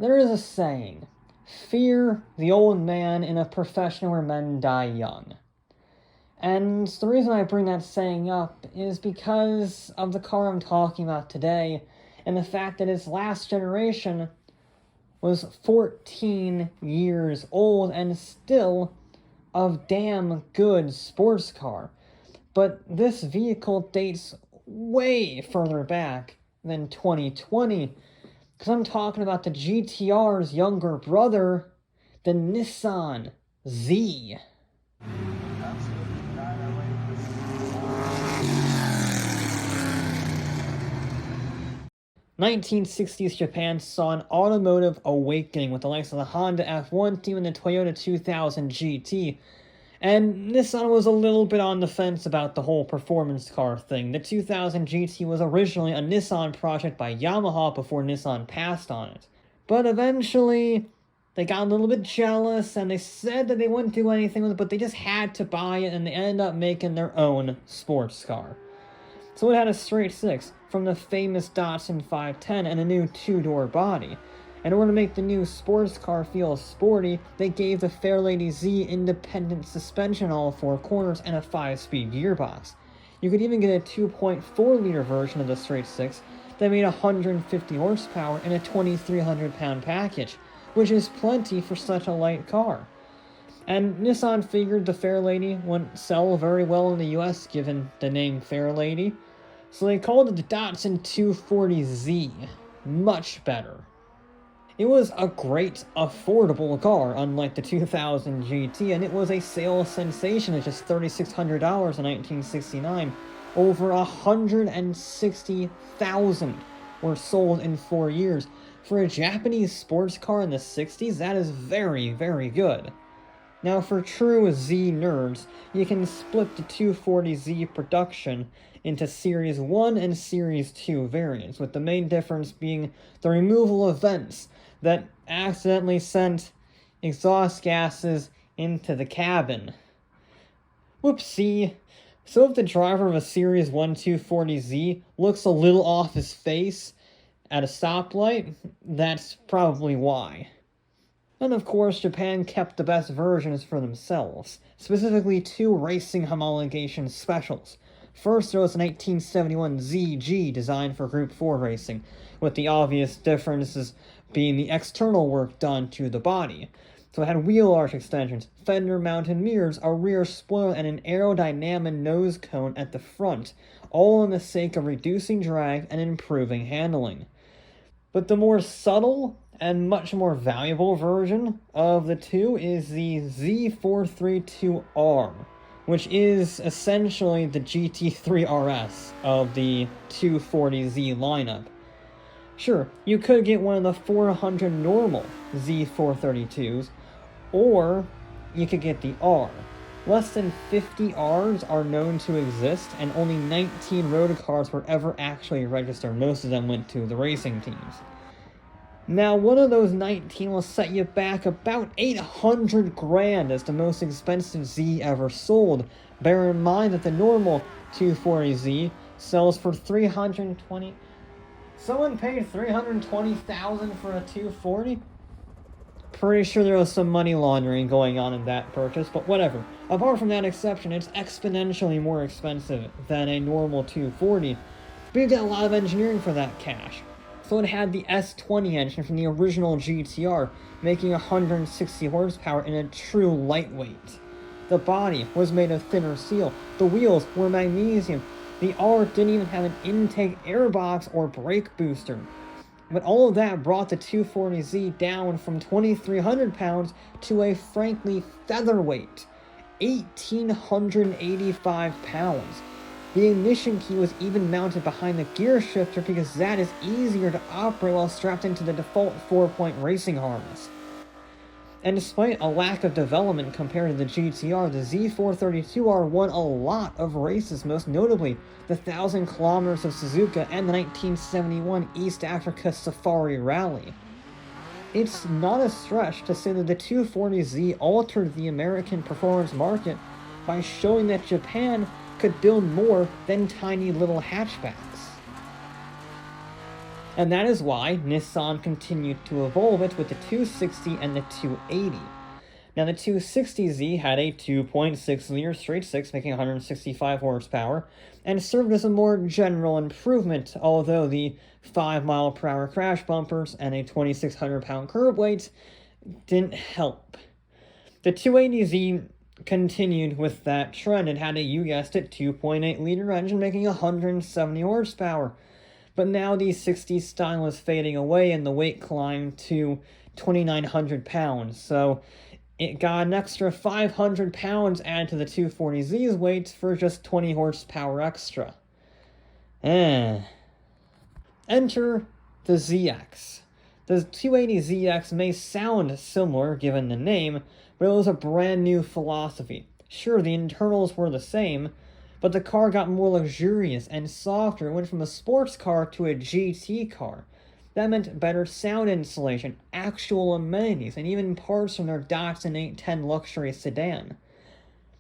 There is a saying, fear the old man in a profession where men die young. And the reason I bring that saying up is because of the car I'm talking about today, and the fact that its last generation was 14 years old and still a damn good sports car. But this vehicle dates way further back than 2020, because I'm talking about the GTR's younger brother, the Nissan Z. 1960s Japan saw an automotive awakening with the likes of the Honda F1 team and the Toyota 2000 GT. And Nissan was a little bit on the fence about the whole performance car thing. The 2000 GT was originally a Nissan project by Yamaha before Nissan passed on it. But eventually, they got a little bit jealous and they said that they wouldn't do anything with it, but they just had to buy it and they ended up making their own sports car. So it had a straight six from the famous Datsun 510 and a new two-door body. In order to make the new sports car feel sporty, they gave the Fairlady Z independent suspension all four corners and a 5-speed gearbox. You could even get a 2.4-liter version of the straight six that made 150 horsepower in a 2,300-pound package, which is plenty for such a light car. And Nissan figured the Fairlady wouldn't sell very well in the US given the name Fairlady, so they called it the Datsun 240Z. Much better. It was a great, affordable car, unlike the 2000 GT, and it was a sales sensation at just $3,600 in 1969. Over 160,000 were sold in 4 years. For a Japanese sports car in the 60s, that is very, very good. Now, for true Z nerds, you can split the 240Z production into Series 1 and Series 2 variants, with the main difference being the removal of vents that accidentally sent exhaust gases into the cabin. Whoopsie. So if the driver of a Series 1 240Z looks a little off his face at a stoplight, that's probably why. And of course, Japan kept the best versions for themselves, specifically 2 racing homologation specials. First, there was the 1971 ZG designed for Group 4 racing, with the obvious differences being the external work done to the body. So it had wheel arch extensions, fender-mounted mirrors, a rear spoiler, and an aerodynamic nose cone at the front, all in the sake of reducing drag and improving handling. But the more subtle and much more valuable version of the two is the Z432R, which is essentially the GT3 RS of the 240Z lineup. Sure, you could get one of the 400 normal Z432s, or you could get the R. Less than 50 Rs are known to exist, and only 19 road cars were ever actually registered. Most of them went to the racing teams. Now, one of those 19 will set you back about 800 grand as the most expensive Z ever sold. Bear in mind that the normal 240Z sells for $320,000. Someone paid $320,000 for a 240? Pretty sure there was some money laundering going on in that purchase, but whatever. Apart from that exception, it's exponentially more expensive than a normal 240, but you get a lot of engineering for that cash. So it had the S20 engine from the original GTR, making 160 horsepower in a true lightweight. The body was made of thinner steel, the wheels were magnesium, the R didn't even have an intake airbox or brake booster. But all of that brought the 240Z down from 2,300 pounds to a frankly featherweight, 1,885 pounds. The ignition key was even mounted behind the gear shifter because that is easier to operate while strapped into the default 4-point racing harness. And despite a lack of development compared to the GTR, the Z432R won a lot of races, most notably the 1,000 kilometers of Suzuka and the 1971 East Africa Safari Rally. It's not a stretch to say that the 240Z altered the American performance market by showing that Japan could build more than tiny little hatchbacks. And that is why Nissan continued to evolve it with the 260 and the 280. Now the 260Z had a 2.6-liter straight-six making 165 horsepower, and served as a more general improvement, although the 5-mile-per-hour crash bumpers and a 2,600-pound curb weight didn't help. The 280Z continued with that trend and had a, you guessed it, 2.8-liter engine making 170 horsepower. But now the 60s style is fading away and the weight climbed to 2,900 pounds, so it got an extra 500 pounds added to the 240Z's weight for just 20 horsepower extra. Enter the ZX. The 280ZX may sound similar given the name, but it was a brand new philosophy. Sure, the internals were the same, but the car got more luxurious and softer. It went from a sports car to a GT car. That meant better sound insulation, actual amenities, and even parts from their Datsun 810 luxury sedan.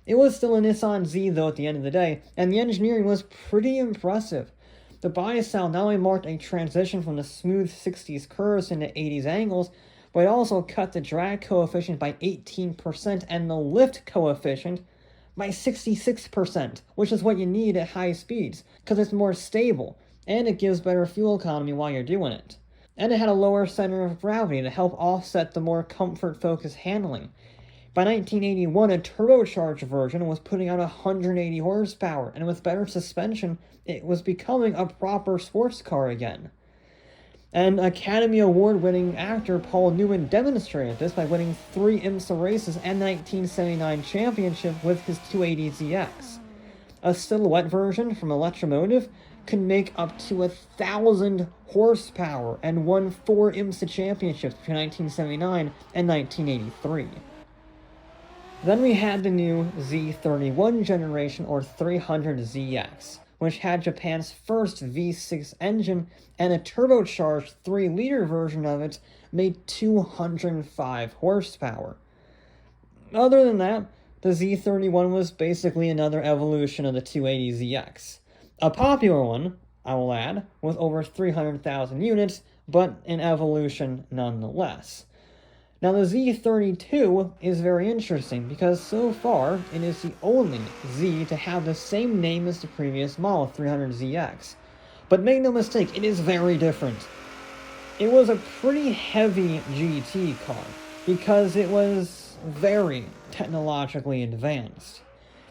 It was still a Nissan Z though at the end of the day, and the engineering was pretty impressive. The body style not only marked a transition from the smooth 60s curves into 80s angles, but it also cut the drag coefficient by 18% and the lift coefficient by 66%, which is what you need at high speeds, because it's more stable, and it gives better fuel economy while you're doing it. And it had a lower center of gravity to help offset the more comfort-focused handling. By 1981, a turbocharged version was putting out 180 horsepower, and with better suspension, it was becoming a proper sports car again. And Academy Award-winning actor Paul Newman demonstrated this by winning 3 IMSA races and the 1979 championship with his 280ZX. A silhouette version from Electromotive could make up to 1,000 horsepower and won 4 IMSA championships between 1979 and 1983. Then we had the new Z31 generation, or 300ZX, which had Japan's first V6 engine, and a turbocharged 3-liter version of it made 205 horsepower. Other than that, the Z31 was basically another evolution of the 280ZX. A popular one, I will add, with over 300,000 units, but an evolution nonetheless. Now the Z32 is very interesting because so far it is the only Z to have the same name as the previous model, 300ZX. But make no mistake, it is very different. It was a pretty heavy GT car because it was very technologically advanced.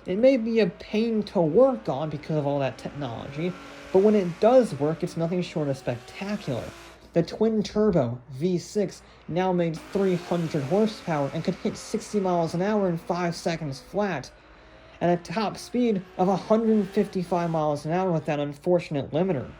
It may be a pain to work on because of all that technology, but when it does work, it's nothing short of spectacular. The twin-turbo V6 now made 300 horsepower and could hit 60 miles an hour in 5 seconds flat, at a top speed of 155 miles an hour with that unfortunate limiter.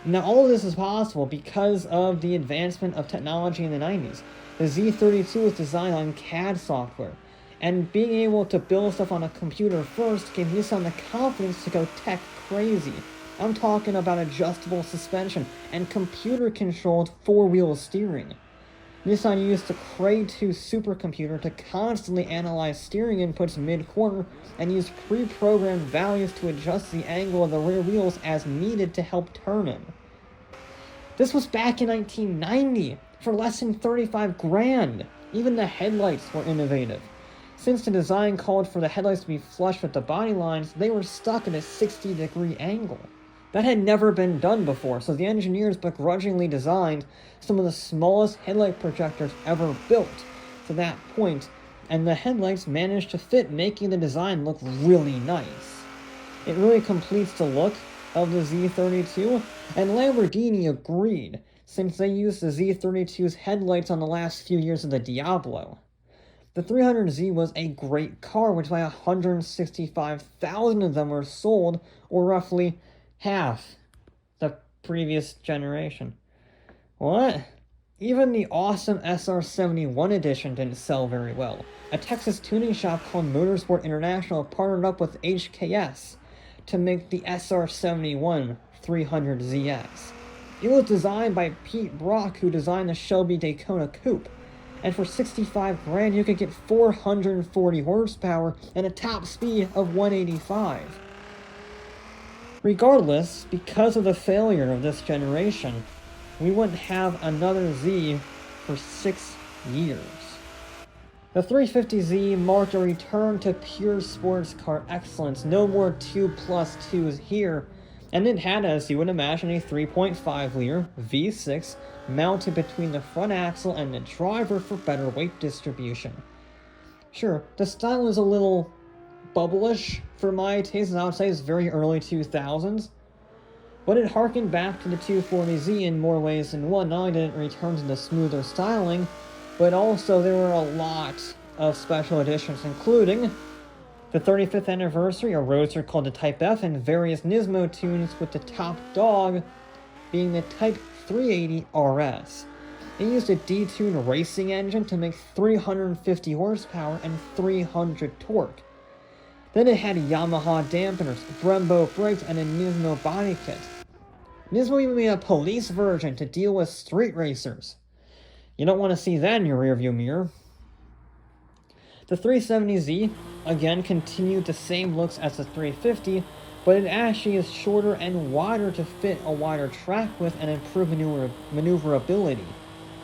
Now all of this is possible because of the advancement of technology in the 90s. The Z32 was designed on CAD software, and being able to build stuff on a computer first gave Nissan the confidence to go tech crazy. I'm talking about adjustable suspension and computer-controlled 4-wheel steering. Nissan used the Cray 2 supercomputer to constantly analyze steering inputs mid-corner and used pre-programmed values to adjust the angle of the rear wheels as needed to help turn them. This was back in 1990, for less than 35 grand. Even the headlights were innovative. Since the design called for the headlights to be flush with the body lines, they were stuck at a 60-degree angle. That had never been done before, so the engineers begrudgingly designed some of the smallest headlight projectors ever built to that point, and the headlights managed to fit, making the design look really nice. It really completes the look of the Z32, and Lamborghini agreed, since they used the Z32's headlights on the last few years of the Diablo. The 300Z was a great car, which is why 165,000 of them were sold, or roughly half the previous generation. What? Even the awesome SR71 edition didn't sell very well. A Texas tuning shop called Motorsport International partnered up with HKS to make the SR71 300ZX. It was designed by Pete Brock, who designed the Shelby Daytona Coupe, and for 65 grand you could get 440 horsepower and a top speed of 185. Regardless, because of the failure of this generation, we wouldn't have another Z for 6 years. The 350Z marked a return to pure sports car excellence, no more 2+2s here, and it had, as you would imagine, a 3.5-liter V6 mounted between the front axle and the driver for better weight distribution. Sure, the style is a little bubblish for my taste, I would say it's very early 2000s, but it harkened back to the 240Z in more ways than one. Not only did it return to the smoother styling, but also there were a lot of special editions, including the 35th anniversary, a roadster called the Type F, and various Nismo tunes, with the top dog being the Type 380 RS. It used a detuned racing engine to make 350 horsepower and 300 torque. Then it had Yamaha dampeners, Brembo brakes, and a Nismo body kit. Nismo even made a police version to deal with street racers. You don't want to see that in your rearview mirror. The 370Z, again, continued the same looks as the 350, but it actually is shorter and wider to fit a wider track width and improve maneuverability.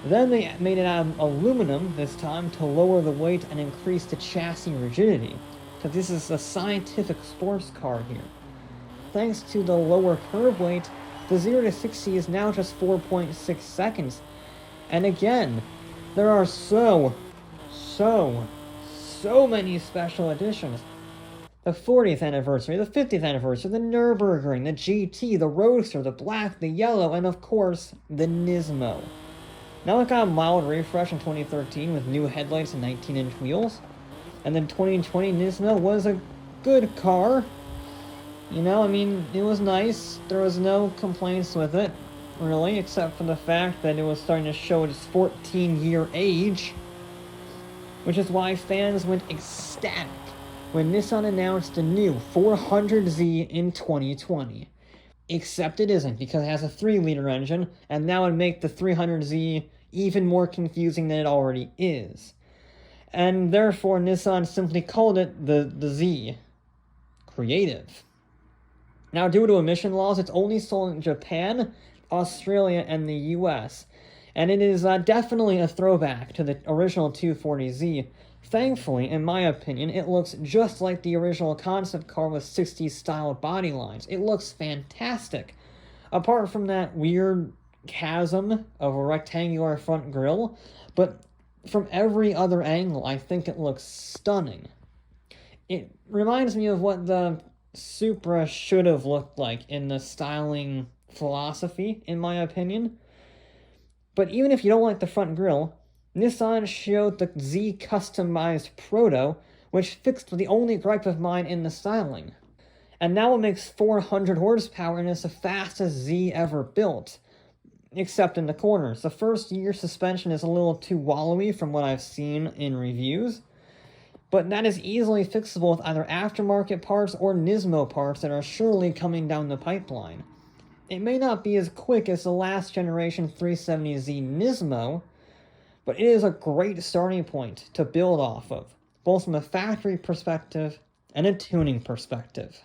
Then they made it out of aluminum this time to lower the weight and increase the chassis rigidity, because this is a scientific sports car here. Thanks to the lower curb weight, the 0 to 60 is now just 4.6 seconds. And again, there are so many special editions. The 40th anniversary, the 50th anniversary, the Nürburgring, the GT, the Roadster, the Black, the Yellow, and of course, the Nismo. Now it got a mild refresh in 2013 with new headlights and 19-inch wheels. And then 2020 Nismo was a good car. You know, I mean, it was nice. There was no complaints with it, really, except for the fact that it was starting to show its 14-year age. Which is why fans went ecstatic when Nissan announced the new 400Z in 2020. Except it isn't, because it has a 3-liter engine, and that would make the 300Z even more confusing than it already is. And therefore Nissan simply called it the Z. Creative. Now, due to emission laws, it's only sold in Japan, Australia, and the US. And it is definitely a throwback to the original 240Z. Thankfully, in my opinion, it looks just like the original concept car with 60s style body lines. It looks fantastic. Apart from that weird chasm of a rectangular front grille, but from every other angle, I think it looks stunning. It reminds me of what the Supra should have looked like in the styling philosophy, in my opinion. But even if you don't like the front grille, Nissan showed the Z customized Proto, which fixed the only gripe of mine in the styling. And now it makes 400 horsepower and is the fastest Z ever built. Except in the corners. The first year suspension is a little too wallowy from what I've seen in reviews, but that is easily fixable with either aftermarket parts or Nismo parts that are surely coming down the pipeline. It may not be as quick as the last generation 370Z Nismo, but it is a great starting point to build off of, both from a factory perspective and a tuning perspective.